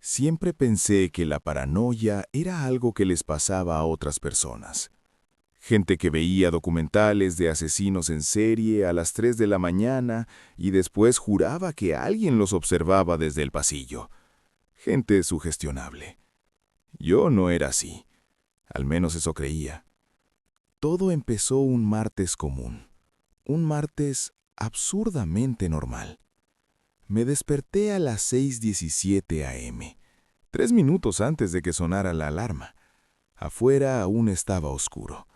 Siempre pensé que la paranoia era algo que les pasaba a otras personas. Gente que veía documentales de asesinos en serie a las 3 de la mañana y después juraba que alguien los observaba desde el pasillo. Gente sugestionable. Yo no era así. Al menos eso creía. Todo empezó un martes común. Un martes absurdamente normal. Me desperté a las 6:17 a.m., 3 minutos antes de que sonara la alarma. Afuera aún estaba oscuro.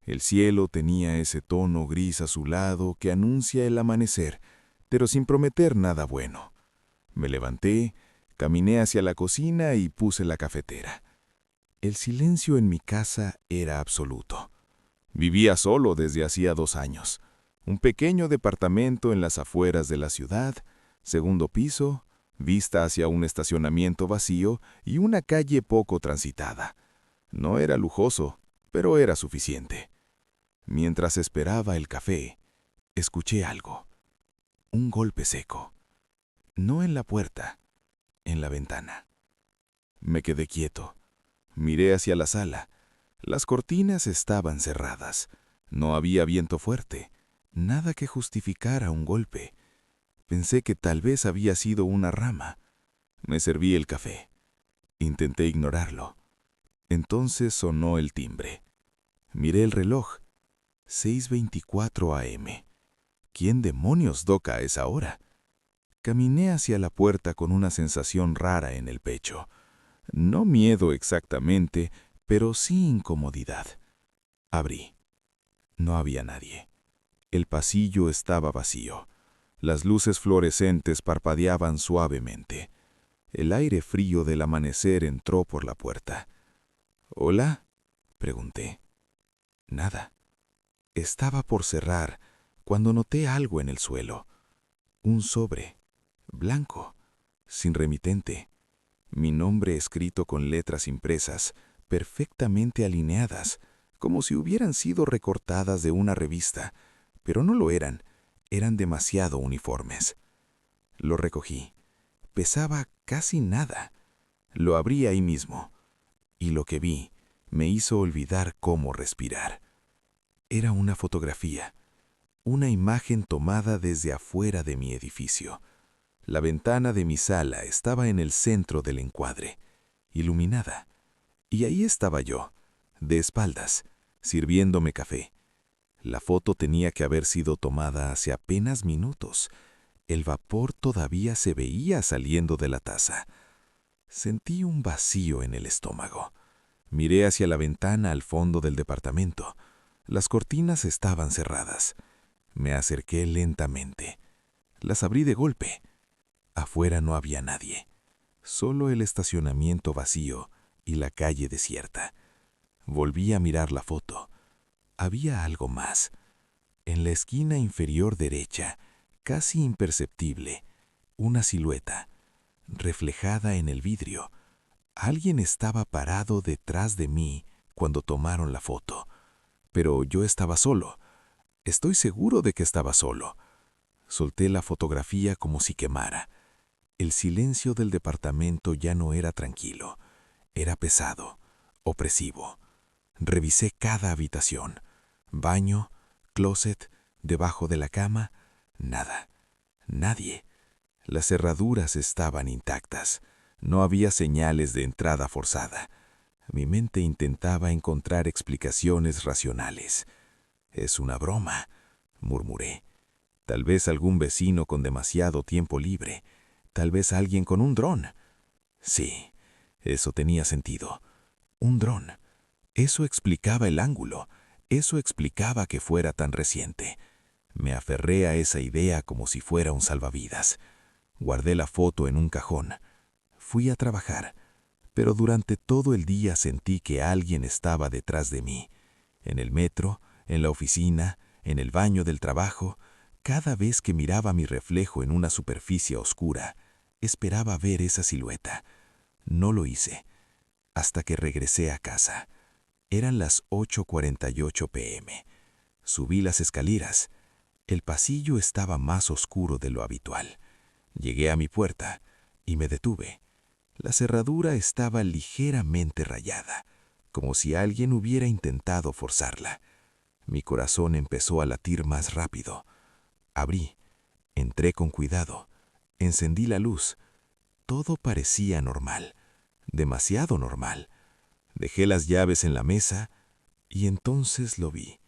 El cielo tenía ese tono gris azulado que anuncia el amanecer, pero sin prometer nada bueno. Me levanté, caminé hacia la cocina y puse la cafetera. El silencio en mi casa era absoluto. Vivía solo desde hacía 2 años. Un pequeño departamento en las afueras de la ciudad, segundo piso, vista hacia un estacionamiento vacío y una calle poco transitada. No era lujoso, pero era suficiente. Mientras esperaba el café, escuché algo. Un golpe seco. No en la puerta, en la ventana. Me quedé quieto. Miré hacia la sala. Las cortinas estaban cerradas. No había viento fuerte. Nada que justificara un golpe. Pensé que tal vez había sido una rama. Me serví el café. Intenté ignorarlo. Entonces sonó el timbre. Miré el reloj. 6:24 a.m. ¿Quién demonios toca a esa hora? Caminé hacia la puerta con una sensación rara en el pecho. No miedo exactamente, pero sí incomodidad. Abrí. No había nadie. El pasillo estaba vacío. Las luces fluorescentes parpadeaban suavemente. El aire frío del amanecer entró por la puerta. «¿Hola?», pregunté. Nada. Estaba por cerrar cuando noté algo en el suelo. Un sobre, blanco, sin remitente. Mi nombre escrito con letras impresas, perfectamente alineadas, como si hubieran sido recortadas de una revista, pero no lo eran, eran demasiado uniformes. Lo recogí. Pesaba casi nada. Lo abrí ahí mismo, y lo que vi me hizo olvidar cómo respirar. Era una fotografía, una imagen tomada desde afuera de mi edificio. La ventana de mi sala estaba en el centro del encuadre, iluminada, y ahí estaba yo, de espaldas, sirviéndome café. La foto tenía que haber sido tomada hace apenas minutos. El vapor todavía se veía saliendo de la taza. Sentí un vacío en el estómago. Miré hacia la ventana al fondo del departamento. Las cortinas estaban cerradas. Me acerqué lentamente. Las abrí de golpe. Afuera no había nadie. Solo el estacionamiento vacío y la calle desierta. Volví a mirar la foto. Había algo más. En la esquina inferior derecha, casi imperceptible, una silueta, reflejada en el vidrio. Alguien estaba parado detrás de mí cuando tomaron la foto. Pero yo estaba solo. Estoy seguro de que estaba solo. Solté la fotografía como si quemara. El silencio del departamento ya no era tranquilo. Era pesado, opresivo. Revisé cada habitación. Baño, closet, debajo de la cama. Nada. Nadie. Las cerraduras estaban intactas. No había señales de entrada forzada. Mi mente intentaba encontrar explicaciones racionales. «Es una broma», murmuré. Tal vez algún vecino con demasiado tiempo libre. Tal vez alguien con un dron. Sí, eso tenía sentido. Un dron. Eso explicaba el ángulo. Eso explicaba que fuera tan reciente. Me aferré a esa idea como si fuera un salvavidas. Guardé la foto en un cajón. Fui a trabajar, pero durante todo el día sentí que alguien estaba detrás de mí. En el metro, en la oficina, en el baño del trabajo, cada vez que miraba mi reflejo en una superficie oscura, esperaba ver esa silueta. No lo hice, hasta que regresé a casa. Eran las 8:48 p.m. Subí las escaleras. El pasillo estaba más oscuro de lo habitual. Llegué a mi puerta y me detuve. La cerradura estaba ligeramente rayada, como si alguien hubiera intentado forzarla. Mi corazón empezó a latir más rápido. Abrí, entré con cuidado, encendí la luz. Todo parecía normal, demasiado normal. Dejé las llaves en la mesa y entonces lo vi.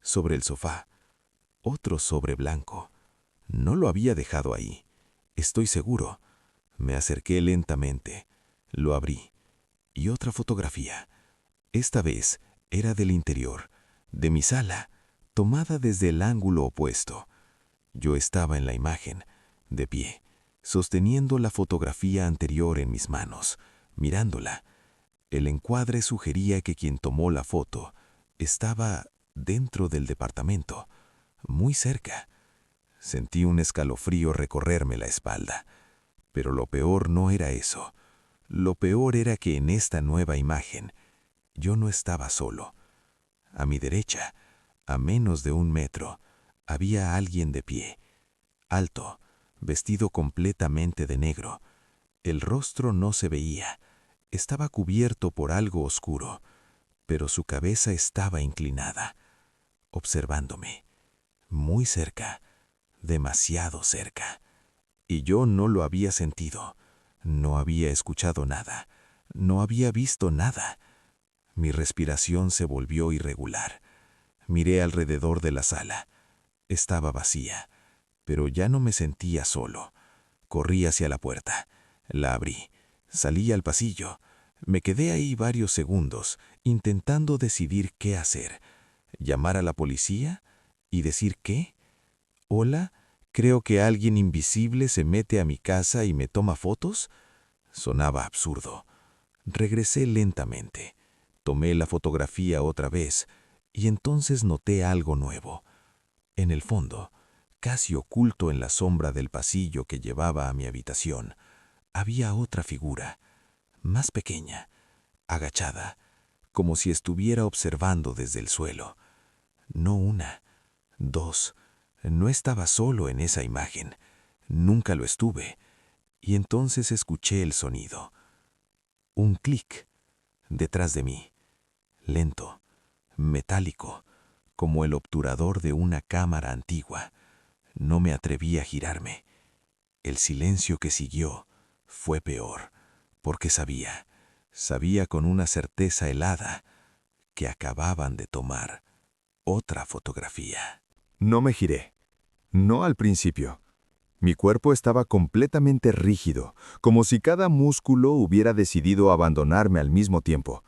Sobre el sofá, otro sobre blanco. No lo había dejado ahí, estoy seguro. Me acerqué lentamente, lo abrí. Y otra fotografía. Esta vez era del interior, de mi sala, tomada desde el ángulo opuesto. Yo estaba en la imagen, de pie, sosteniendo la fotografía anterior en mis manos, mirándola. El encuadre sugería que quien tomó la foto estaba dentro del departamento, muy cerca. Sentí un escalofrío recorrerme la espalda. Pero lo peor no era eso. Lo peor era que en esta nueva imagen yo no estaba solo. A mi derecha, a menos de 1 metro, había alguien de pie, alto, vestido completamente de negro. El rostro no se veía, estaba cubierto por algo oscuro, pero su cabeza estaba inclinada, observándome, muy cerca, demasiado cerca. Y yo no lo había sentido, no había escuchado nada, no había visto nada. Mi respiración se volvió irregular. Miré alrededor de la sala. Estaba vacía, pero ya no me sentía solo. Corrí hacia la puerta. La abrí. Salí al pasillo. Me quedé ahí varios segundos, intentando decidir qué hacer. ¿Llamar a la policía? ¿Y decir qué? ¿Hola? ¿Creo que alguien invisible se mete a mi casa y me toma fotos? Sonaba absurdo. Regresé lentamente. Tomé la fotografía otra vez y entonces noté algo nuevo. En el fondo, casi oculto en la sombra del pasillo que llevaba a mi habitación, había otra figura, más pequeña, agachada, como si estuviera observando desde el suelo. No una, dos. No estaba solo en esa imagen. Nunca lo estuve. Y entonces escuché el sonido. Un clic detrás de mí, lento, metálico, como el obturador de una cámara antigua. No me atreví a girarme. El silencio que siguió fue peor, porque sabía con una certeza helada que acababan de tomar otra fotografía. No me giré. No al principio. Mi cuerpo estaba completamente rígido, como si cada músculo hubiera decidido abandonarme al mismo tiempo.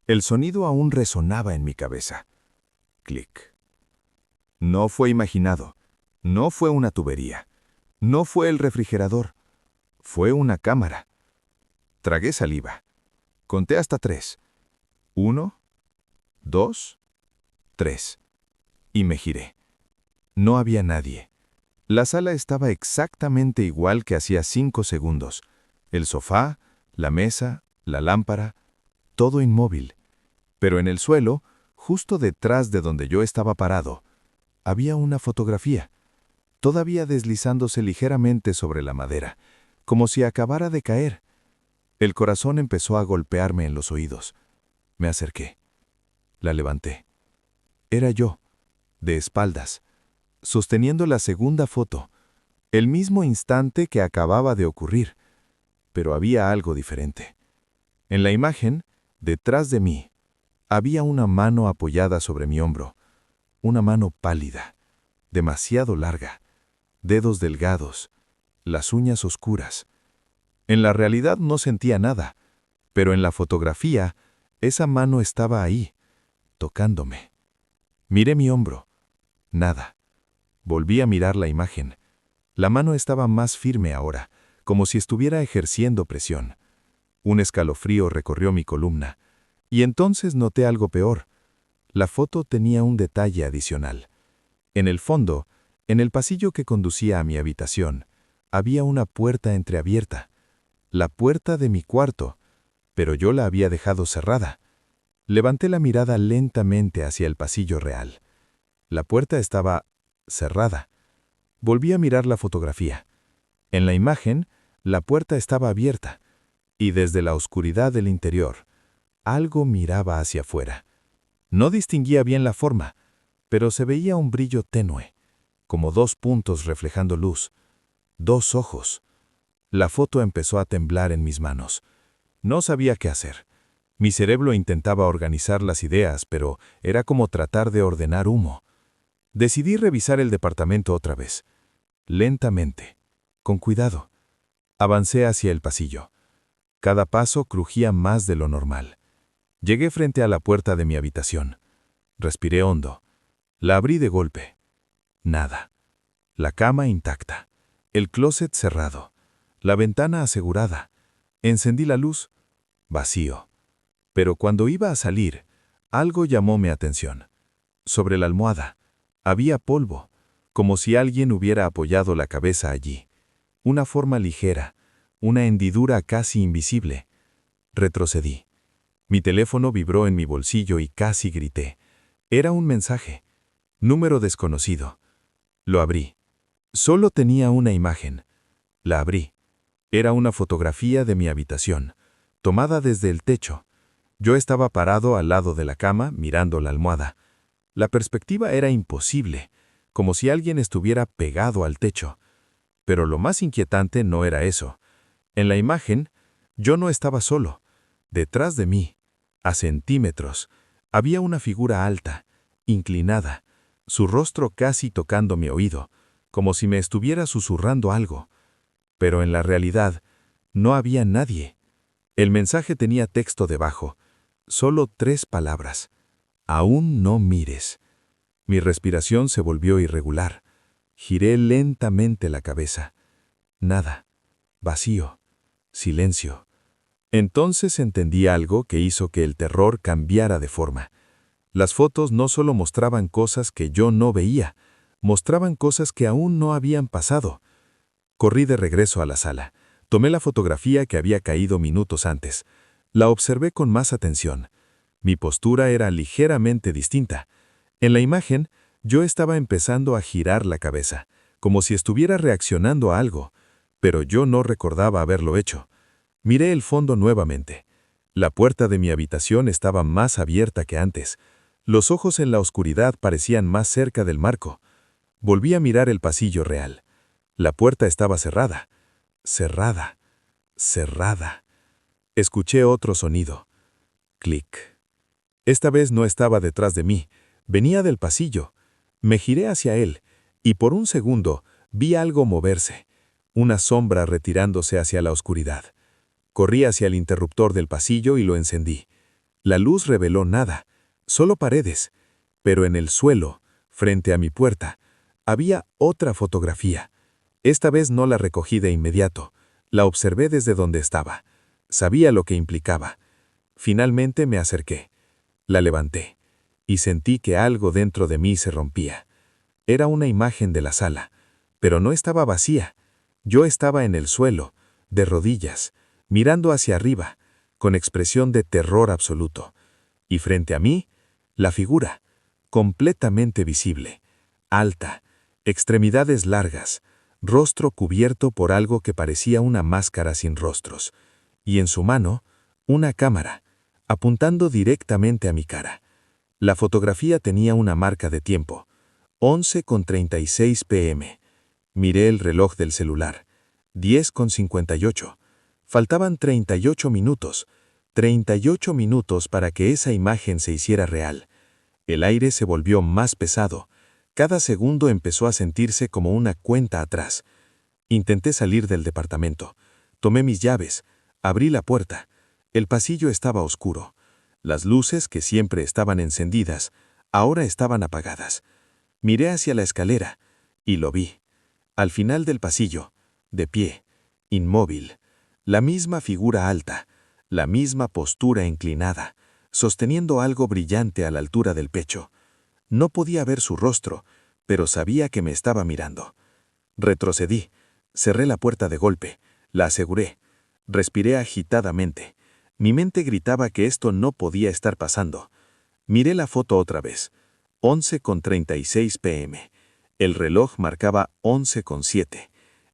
El sonido aún resonaba en mi cabeza. Clic. No fue imaginado. No fue una tubería. No fue el refrigerador. Fue una cámara. Tragué saliva. Conté hasta 3. 1, 2, 3. Y me giré. No había nadie. La sala estaba exactamente igual que hacía 5 segundos. El sofá, la mesa, la lámpara, todo inmóvil. Pero en el suelo, justo detrás de donde yo estaba parado, había una fotografía, todavía deslizándose ligeramente sobre la madera, como si acabara de caer. El corazón empezó a golpearme en los oídos. Me acerqué. La levanté. Era yo, de espaldas, sosteniendo la segunda foto, el mismo instante que acababa de ocurrir, pero había algo diferente. En la imagen, detrás de mí, había una mano apoyada sobre mi hombro, una mano pálida, demasiado larga, dedos delgados, las uñas oscuras. En la realidad no sentía nada, pero en la fotografía, esa mano estaba ahí, tocándome. Miré mi hombro. Nada. Volví a mirar la imagen. La mano estaba más firme ahora, como si estuviera ejerciendo presión. Un escalofrío recorrió mi columna. Y entonces noté algo peor. La foto tenía un detalle adicional. En el fondo, en el pasillo que conducía a mi habitación, había una puerta entreabierta. La puerta de mi cuarto, pero yo la había dejado cerrada. Levanté la mirada lentamente hacia el pasillo real. La puerta estaba cerrada. Volví a mirar la fotografía. En la imagen, la puerta estaba abierta. y desde la oscuridad del interior, algo miraba hacia afuera. No distinguía bien la forma, pero se veía un brillo tenue, como 2 puntos reflejando luz, 2 ojos. La foto empezó a temblar en mis manos. No sabía qué hacer. Mi cerebro intentaba organizar las ideas, pero era como tratar de ordenar humo. Decidí revisar el departamento otra vez. Lentamente, con cuidado. Avancé hacia el pasillo. Cada paso crujía más de lo normal. Llegué frente a la puerta de mi habitación. Respiré hondo. La abrí de golpe. Nada. La cama intacta. El closet cerrado. La ventana asegurada. Encendí la luz. Vacío. Pero cuando iba a salir, algo llamó mi atención. Sobre la almohada había polvo, como si alguien hubiera apoyado la cabeza allí. Una forma ligera, una hendidura casi invisible. Retrocedí. Mi teléfono vibró en mi bolsillo y casi grité. Era un mensaje. Número desconocido. Lo abrí. Solo tenía una imagen. La abrí. Era una fotografía de mi habitación, tomada desde el techo. Yo estaba parado al lado de la cama, mirando la almohada. La perspectiva era imposible, como si alguien estuviera pegado al techo. Pero lo más inquietante no era eso. En la imagen, yo no estaba solo. Detrás de mí, a centímetros, había una figura alta, inclinada, su rostro casi tocando mi oído, como si me estuviera susurrando algo. Pero en la realidad, no había nadie. El mensaje tenía texto debajo, solo 3 palabras. Aún no mires. Mi respiración se volvió irregular. Giré lentamente la cabeza. Nada. Vacío. Silencio. Entonces entendí algo que hizo que el terror cambiara de forma. Las fotos no solo mostraban cosas que yo no veía, mostraban cosas que aún no habían pasado. Corrí de regreso a la sala. Tomé la fotografía que había caído minutos antes. La observé con más atención. Mi postura era ligeramente distinta. En la imagen, yo estaba empezando a girar la cabeza, como si estuviera reaccionando a algo, pero yo no recordaba haberlo hecho. Miré el fondo nuevamente. La puerta de mi habitación estaba más abierta que antes. Los ojos en la oscuridad parecían más cerca del marco. Volví a mirar el pasillo real. La puerta estaba cerrada. Cerrada. Cerrada. Escuché otro sonido. Clic. Esta vez no estaba detrás de mí. Venía del pasillo. Me giré hacia él, y por un segundo vi algo moverse. Una sombra retirándose hacia la oscuridad. Corrí hacia el interruptor del pasillo y lo encendí. La luz reveló nada, solo paredes. Pero en el suelo, frente a mi puerta, había otra fotografía. Esta vez no la recogí de inmediato. La observé desde donde estaba. Sabía lo que implicaba. Finalmente me acerqué. La levanté, y sentí que algo dentro de mí se rompía. Era una imagen de la sala, pero no estaba vacía. Yo estaba en el suelo, de rodillas, mirando hacia arriba, con expresión de terror absoluto. Y frente a mí, la figura, completamente visible, alta, extremidades largas, rostro cubierto por algo que parecía una máscara sin rostros, y en su mano, una cámara, apuntando directamente a mi cara. La fotografía tenía una marca de tiempo, 11:36 p.m. Miré el reloj del celular, 10:58. Faltaban 38 minutos, 38 minutos para que esa imagen se hiciera real. El aire se volvió más pesado. Cada segundo empezó a sentirse como una cuenta atrás. Intenté salir del departamento. Tomé mis llaves, abrí la puerta. El pasillo estaba oscuro. Las luces, que siempre estaban encendidas, ahora estaban apagadas. Miré hacia la escalera y lo vi. Al final del pasillo, de pie, inmóvil, la misma figura alta, la misma postura inclinada, sosteniendo algo brillante a la altura del pecho. No podía ver su rostro, pero sabía que me estaba mirando. Retrocedí, cerré la puerta de golpe, la aseguré, respiré agitadamente. Mi mente gritaba que esto no podía estar pasando. Miré la foto otra vez. 11:36 p.m. El reloj marcaba 11:07.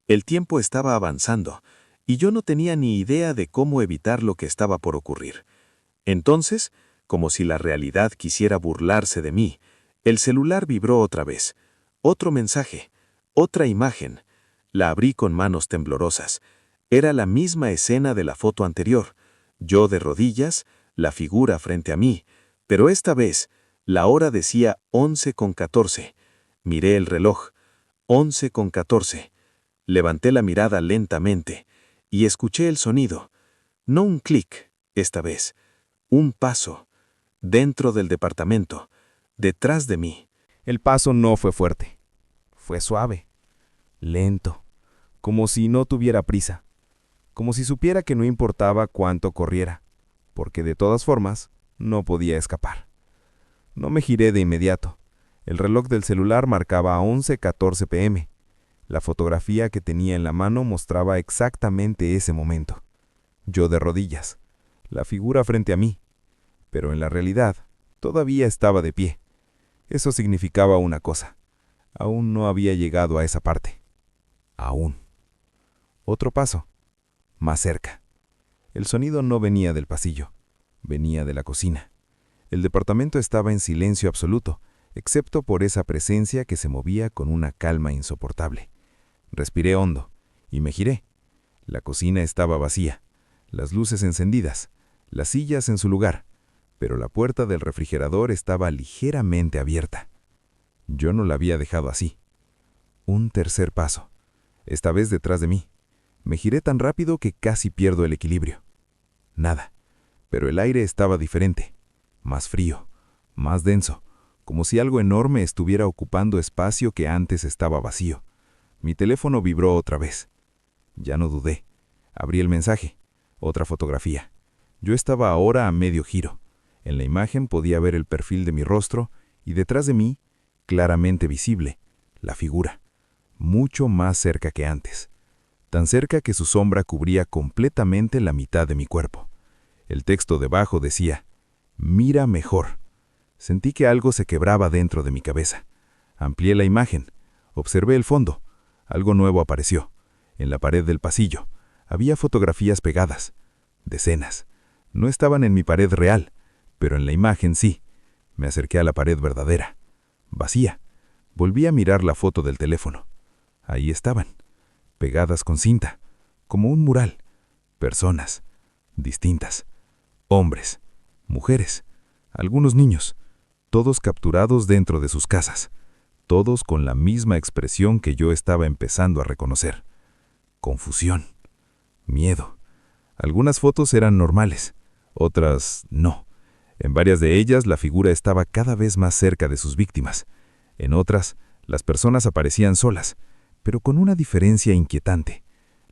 El tiempo estaba avanzando, y yo no tenía ni idea de cómo evitar lo que estaba por ocurrir. Entonces, como si la realidad quisiera burlarse de mí, el celular vibró otra vez. Otro mensaje, otra imagen. La abrí con manos temblorosas. Era la misma escena de la foto anterior. Yo de rodillas, la figura frente a mí, pero esta vez la hora decía 11:14. Miré el reloj. 11:14. Levanté la mirada lentamente y escuché el sonido. No un clic, esta vez. Un paso. Dentro del departamento. Detrás de mí. El paso no fue fuerte. Fue suave. Lento. Como si no tuviera prisa. Como si supiera que no importaba cuánto corriera, porque de todas formas no podía escapar. No me giré de inmediato. El reloj del celular marcaba 11:14 p.m. La fotografía que tenía en la mano mostraba exactamente ese momento. Yo de rodillas, la figura frente a mí, pero en la realidad todavía estaba de pie. Eso significaba una cosa. Aún no había llegado a esa parte. Aún. Otro paso. Más cerca. El sonido no venía del pasillo, venía de la cocina. El departamento estaba en silencio absoluto, excepto por esa presencia que se movía con una calma insoportable. Respiré hondo y me giré. La cocina estaba vacía, las luces encendidas, las sillas en su lugar, pero la puerta del refrigerador estaba ligeramente abierta. Yo no la había dejado así. Un tercer paso, esta vez detrás de mí. Me giré tan rápido que casi pierdo el equilibrio. Nada, pero el aire estaba diferente, más frío, más denso, como si algo enorme estuviera ocupando espacio que antes estaba vacío. Mi teléfono vibró otra vez. Ya no dudé. Abrí el mensaje. Otra fotografía. Yo estaba ahora a medio giro. En la imagen podía ver el perfil de mi rostro y detrás de mí, claramente visible, la figura, mucho más cerca que antes. Tan cerca que su sombra cubría completamente la mitad de mi cuerpo. El texto debajo decía, «Mira mejor». Sentí que algo se quebraba dentro de mi cabeza. Amplié la imagen. Observé el fondo. Algo nuevo apareció. En la pared del pasillo. Había fotografías pegadas. Decenas. No estaban en mi pared real, pero en la imagen sí. Me acerqué a la pared verdadera. Vacía. Volví a mirar la foto del teléfono. Ahí estaban. Pegadas con cinta, como un mural. Personas, distintas. Hombres, mujeres, algunos niños, todos capturados dentro de sus casas, todos con la misma expresión que yo estaba empezando a reconocer. Confusión, miedo. Algunas fotos eran normales, otras no. En varias de ellas la figura estaba cada vez más cerca de sus víctimas. En otras, las personas aparecían solas, pero con una diferencia inquietante.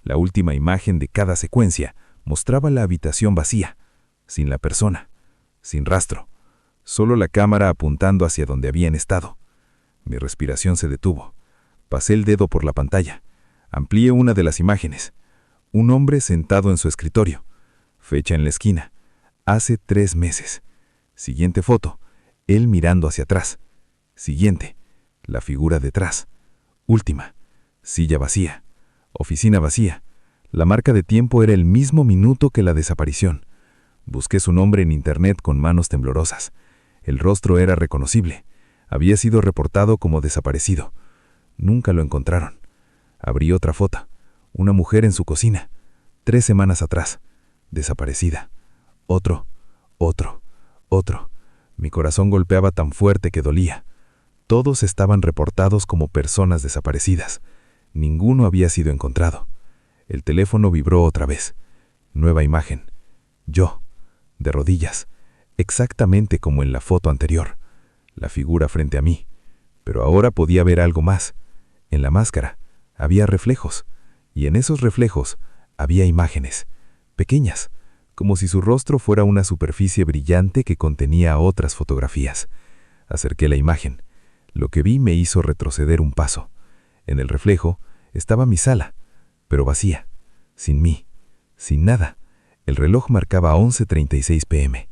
La última imagen de cada secuencia mostraba la habitación vacía, sin la persona, sin rastro, solo la cámara apuntando hacia donde habían estado. Mi respiración se detuvo. Pasé el dedo por la pantalla. Amplié una de las imágenes. Un hombre sentado en su escritorio. Fecha en la esquina. Hace 3 meses. Siguiente foto. Él mirando hacia atrás. Siguiente. La figura detrás. Última. Silla vacía. Oficina vacía. La marca de tiempo era el mismo minuto que la desaparición. Busqué su nombre en internet con manos temblorosas. El rostro era reconocible. Había sido reportado como desaparecido. Nunca lo encontraron. Abrí otra foto. Una mujer en su cocina. 3 semanas atrás. Desaparecida. Otro. Mi corazón golpeaba tan fuerte que dolía. Todos estaban reportados como personas desaparecidas. Ninguno había sido encontrado. El teléfono vibró otra vez. Nueva imagen. Yo, de rodillas, exactamente como en la foto anterior. La figura frente a mí. Pero ahora podía ver algo más. En la máscara había reflejos. Y en esos reflejos había imágenes, pequeñas, como si su rostro fuera una superficie brillante que contenía otras fotografías. Acerqué la imagen. Lo que vi me hizo retroceder un paso. En el reflejo estaba mi sala, pero vacía, sin mí, sin nada. El reloj marcaba 11:36 p.m.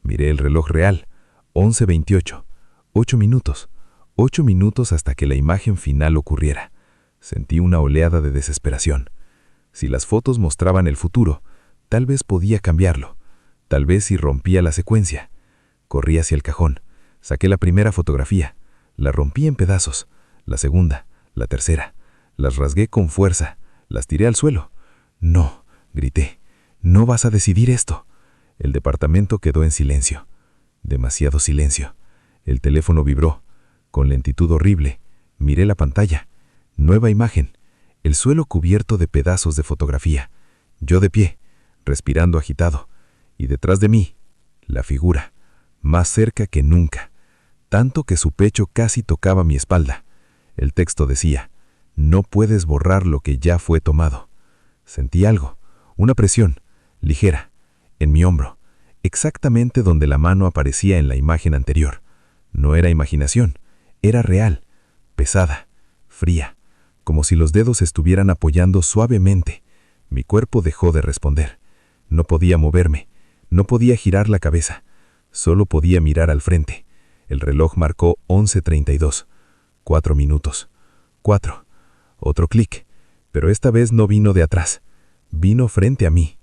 Miré el reloj real, 11:28. 8 minutos. 8 minutos hasta que la imagen final ocurriera. Sentí una oleada de desesperación. Si las fotos mostraban el futuro, tal vez podía cambiarlo. Tal vez si rompía la secuencia. Corrí hacia el cajón. Saqué la primera fotografía. La rompí en pedazos. La segunda, la tercera. Las rasgué con fuerza. Las tiré al suelo. «No», grité. «No vas a decidir esto». El departamento quedó en silencio. Demasiado silencio. El teléfono vibró. Con lentitud horrible, miré la pantalla. Nueva imagen. El suelo cubierto de pedazos de fotografía. Yo de pie, respirando agitado. Y detrás de mí, la figura, más cerca que nunca. Tanto que su pecho casi tocaba mi espalda. El texto decía: «No puedes borrar lo que ya fue tomado». Sentí algo, una presión, ligera, en mi hombro, exactamente donde la mano aparecía en la imagen anterior. No era imaginación, era real, pesada, fría, como si los dedos estuvieran apoyando suavemente. Mi cuerpo dejó de responder. No podía moverme, no podía girar la cabeza, solo podía mirar al frente. El reloj marcó 11:32. 4 minutos. 4. Otro clic, pero esta vez no vino de atrás. Vino frente a mí.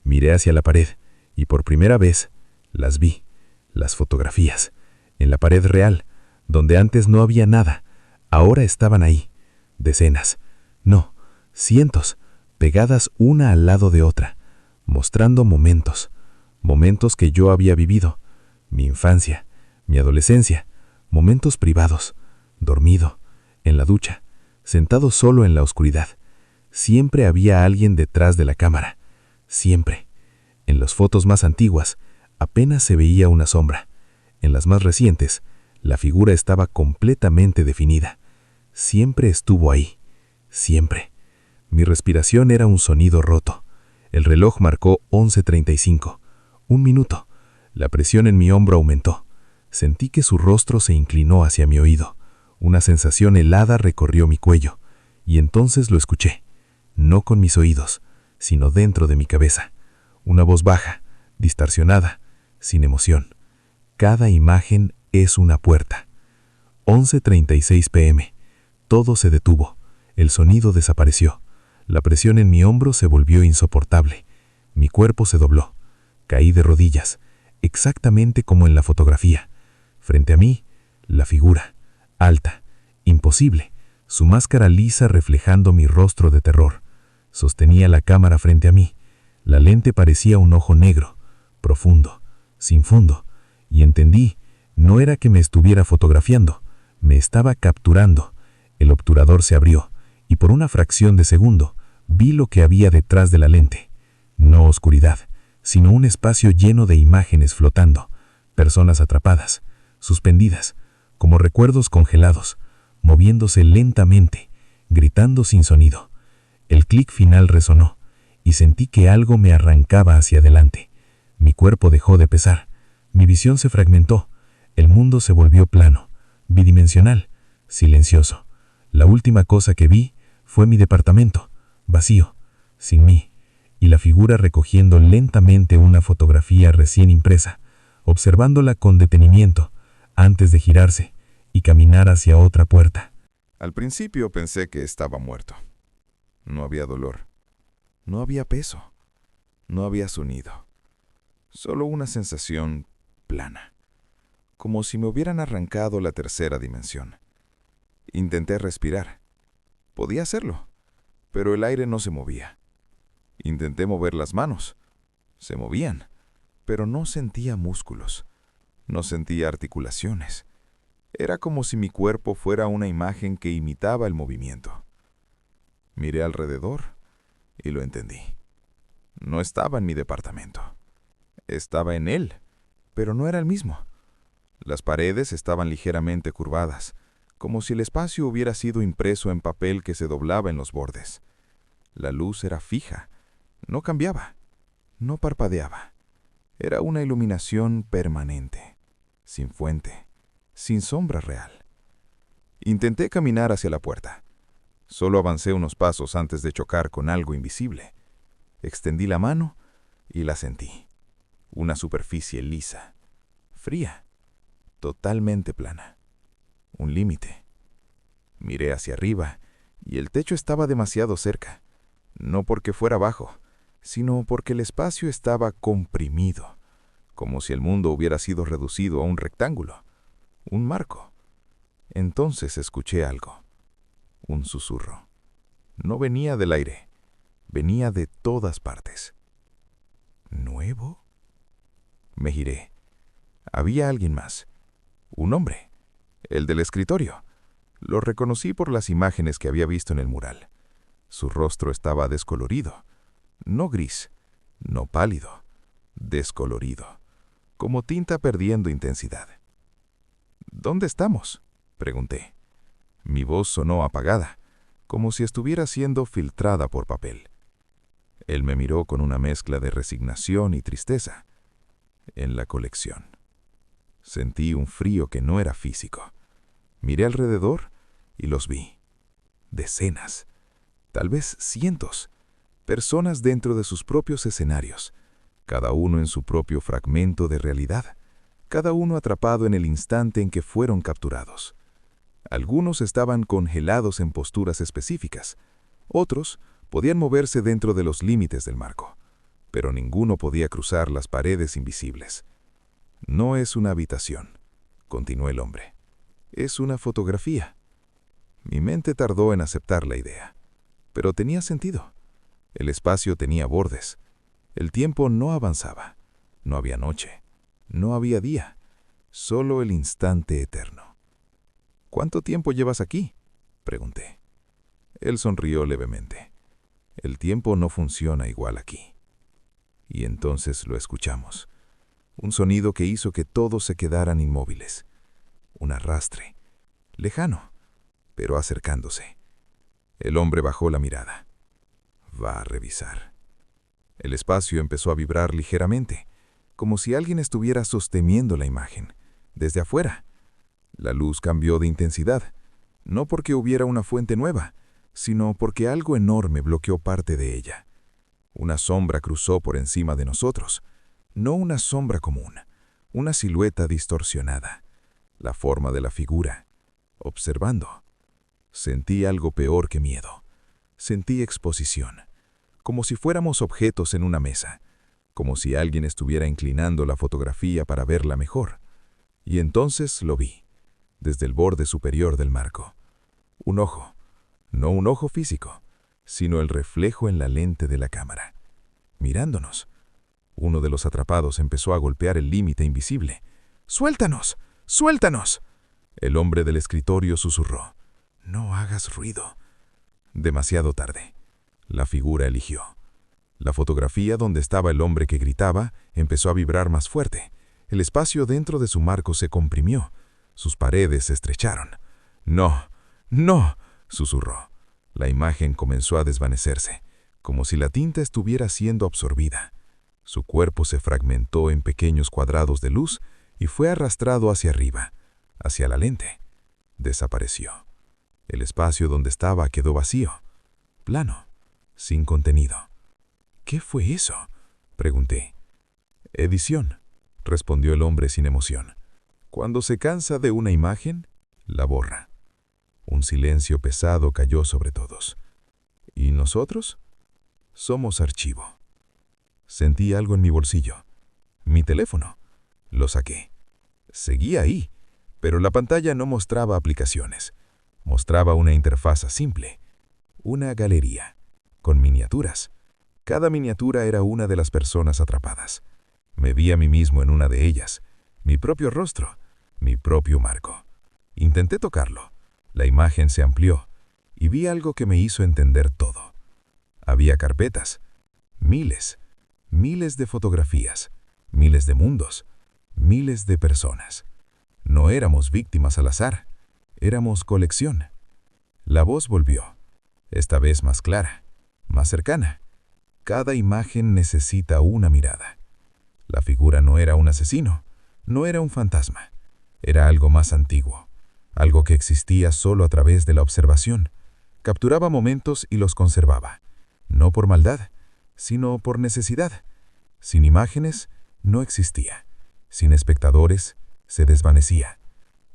Miré hacia la pared y por primera vez las vi, las fotografías. En la pared real, donde antes no había nada, ahora estaban ahí. Decenas, no, cientos, pegadas una al lado de otra, mostrando momentos. Momentos que yo había vivido. Mi infancia, mi adolescencia, momentos privados, dormido, en la ducha, sentado solo en la oscuridad. Siempre había alguien detrás de la cámara. Siempre. En las fotos más antiguas, apenas se veía una sombra. En las más recientes, la figura estaba completamente definida. Siempre estuvo ahí. Siempre. Mi respiración era un sonido roto. El reloj marcó 11:35. 1 minuto. La presión en mi hombro aumentó. Sentí que su rostro se inclinó hacia mi oído. Una sensación helada recorrió mi cuello. Y entonces lo escuché. No con mis oídos, sino dentro de mi cabeza. Una voz baja, distorsionada, sin emoción. Cada imagen es una puerta. 11:36 p.m. Todo se detuvo. El sonido desapareció. La presión en mi hombro se volvió insoportable. Mi cuerpo se dobló. Caí de rodillas, exactamente como en la fotografía. Frente a mí, la figura, alta, imposible, su máscara lisa reflejando mi rostro de terror. Sostenía la cámara frente a mí. La lente parecía un ojo negro, profundo, sin fondo, y entendí, no era que me estuviera fotografiando, me estaba capturando. El obturador se abrió, y por una fracción de segundo, vi lo que había detrás de la lente. No oscuridad, sino un espacio lleno de imágenes flotando, personas atrapadas, suspendidas, como recuerdos congelados, moviéndose lentamente, gritando sin sonido. El clic final resonó, y sentí que algo me arrancaba hacia adelante. Mi cuerpo dejó de pesar, mi visión se fragmentó, el mundo se volvió plano, bidimensional, silencioso. La última cosa que vi fue mi departamento, vacío, sin mí, y la figura recogiendo lentamente una fotografía recién impresa, observándola con detenimiento, antes de girarse y caminar hacia otra puerta. Al principio pensé que estaba muerto. No había dolor. No había peso. No había sonido. Solo una sensación plana. Como si me hubieran arrancado la tercera dimensión. Intenté respirar. Podía hacerlo, pero el aire no se movía. Intenté mover las manos. Se movían, pero no sentía músculos. No sentía articulaciones. Era como si mi cuerpo fuera una imagen que imitaba el movimiento. Miré alrededor y lo entendí. No estaba en mi departamento. Estaba en él, pero no era el mismo. Las paredes estaban ligeramente curvadas, como si el espacio hubiera sido impreso en papel que se doblaba en los bordes. La luz era fija, no cambiaba, no parpadeaba. Era una iluminación permanente, sin fuente, sin sombra real. Intenté caminar hacia la puerta. Solo avancé unos pasos antes de chocar con algo invisible. Extendí la mano y la sentí. Una superficie lisa, fría, totalmente plana. Un límite. Miré hacia arriba y el techo estaba demasiado cerca. No porque fuera bajo, sino porque el espacio estaba comprimido, como si el mundo hubiera sido reducido a un rectángulo, un marco. Entonces escuché algo, un susurro. No venía del aire, venía de todas partes. ¿Nuevo? Me giré. Había alguien más, un hombre, el del escritorio. Lo reconocí por las imágenes que había visto en el mural. Su rostro estaba descolorido, no gris, no pálido, descolorido, como tinta perdiendo intensidad. ¿Dónde estamos?, pregunté. Mi voz sonó apagada, como si estuviera siendo filtrada por papel. Él me miró con una mezcla de resignación y tristeza. En la colección. Sentí un frío que no era físico. Miré alrededor y los vi. Decenas, tal vez cientos, personas dentro de sus propios escenarios, cada uno en su propio fragmento de realidad, cada uno atrapado en el instante en que fueron capturados. Algunos estaban congelados en posturas específicas, otros podían moverse dentro de los límites del marco, pero ninguno podía cruzar las paredes invisibles. No es una habitación, continuó el hombre. Es una fotografía. Mi mente tardó en aceptar la idea, pero tenía sentido. El espacio tenía bordes. El tiempo no avanzaba. No había noche. No había día. Solo el instante eterno. ¿Cuánto tiempo llevas aquí?, pregunté. Él sonrió levemente. El tiempo no funciona igual aquí. Y entonces lo escuchamos. Un sonido que hizo que todos se quedaran inmóviles. Un arrastre. Lejano, pero acercándose. El hombre bajó la mirada. Va a revisar. El espacio empezó a vibrar ligeramente, como si alguien estuviera sosteniendo la imagen, desde afuera. La luz cambió de intensidad, no porque hubiera una fuente nueva, sino porque algo enorme bloqueó parte de ella. Una sombra cruzó por encima de nosotros, no una sombra común, una silueta distorsionada, la forma de la figura, observando. Sentí algo peor que miedo. Sentí exposición, como si fuéramos objetos en una mesa, como si alguien estuviera inclinando la fotografía para verla mejor. Y entonces lo vi, desde el borde superior del marco. Un ojo, no un ojo físico, sino el reflejo en la lente de la cámara. Mirándonos. Uno de los atrapados empezó a golpear el límite invisible. ¡Suéltanos! ¡Suéltanos! El hombre del escritorio susurró. No hagas ruido. Demasiado tarde. La figura eligió. La fotografía donde estaba el hombre que gritaba empezó a vibrar más fuerte. El espacio dentro de su marco se comprimió. Sus paredes se estrecharon. ¡No! ¡No!, susurró. La imagen comenzó a desvanecerse, como si la tinta estuviera siendo absorbida. Su cuerpo se fragmentó en pequeños cuadrados de luz y fue arrastrado hacia arriba, hacia la lente. Desapareció. El espacio donde estaba quedó vacío, plano, sin contenido. ¿Qué fue eso?, pregunté. Edición, respondió el hombre sin emoción. Cuando se cansa de una imagen, la borra. Un silencio pesado cayó sobre todos. ¿Y nosotros? Somos archivo. Sentí algo en mi bolsillo. Mi teléfono. Lo saqué. Seguía ahí, pero la pantalla no mostraba aplicaciones. Mostraba una interfaz simple. Una galería, con miniaturas. Cada miniatura era una de las personas atrapadas. Me vi a mí mismo en una de ellas. Mi propio rostro, mi propio marco. Intenté tocarlo. La imagen se amplió y vi algo que me hizo entender todo. Había carpetas, miles de fotografías, miles de mundos, miles de personas. No éramos víctimas al azar, éramos colección. La voz volvió, esta vez más clara, más cercana. Cada imagen necesita una mirada. La figura no era un asesino, no era un fantasma, era algo más antiguo, algo que existía solo a través de la observación. Capturaba momentos y los conservaba, no por maldad, sino por necesidad. Sin imágenes, no existía. Sin espectadores, se desvanecía.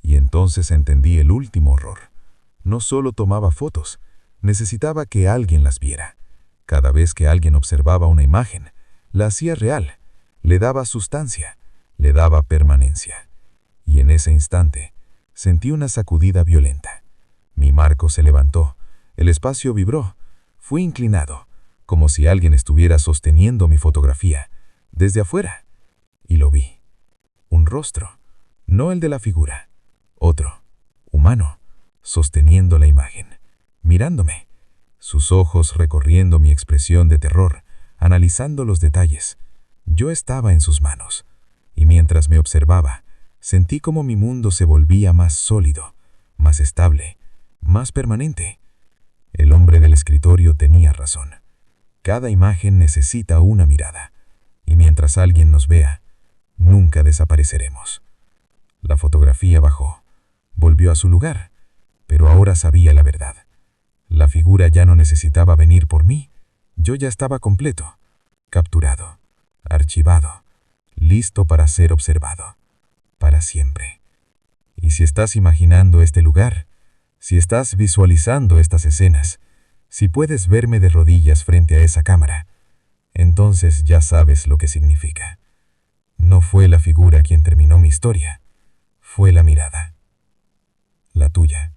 Y entonces entendí el último horror. No solo tomaba fotos, necesitaba que alguien las viera. Cada vez que alguien observaba una imagen, la hacía real, le daba sustancia, le daba permanencia. Y en ese instante, sentí una sacudida violenta. Mi marco se levantó, el espacio vibró, fui inclinado, como si alguien estuviera sosteniendo mi fotografía, desde afuera, y lo vi. Un rostro, no el de la figura, otro, humano, sosteniendo la imagen, mirándome, sus ojos recorriendo mi expresión de terror, analizando los detalles. Yo estaba en sus manos, y mientras me observaba, sentí como mi mundo se volvía más sólido, más estable, más permanente. El hombre del escritorio tenía razón. Cada imagen necesita una mirada, y mientras alguien nos vea, nunca desapareceremos. La fotografía bajó, volvió a su lugar, pero ahora sabía la verdad. La figura ya no necesitaba venir por mí, yo ya estaba completo, capturado, archivado, listo para ser observado, para siempre. Y si estás imaginando este lugar, si estás visualizando estas escenas, si puedes verme de rodillas frente a esa cámara, entonces ya sabes lo que significa. No fue la figura quien terminó mi historia, fue la mirada, la tuya.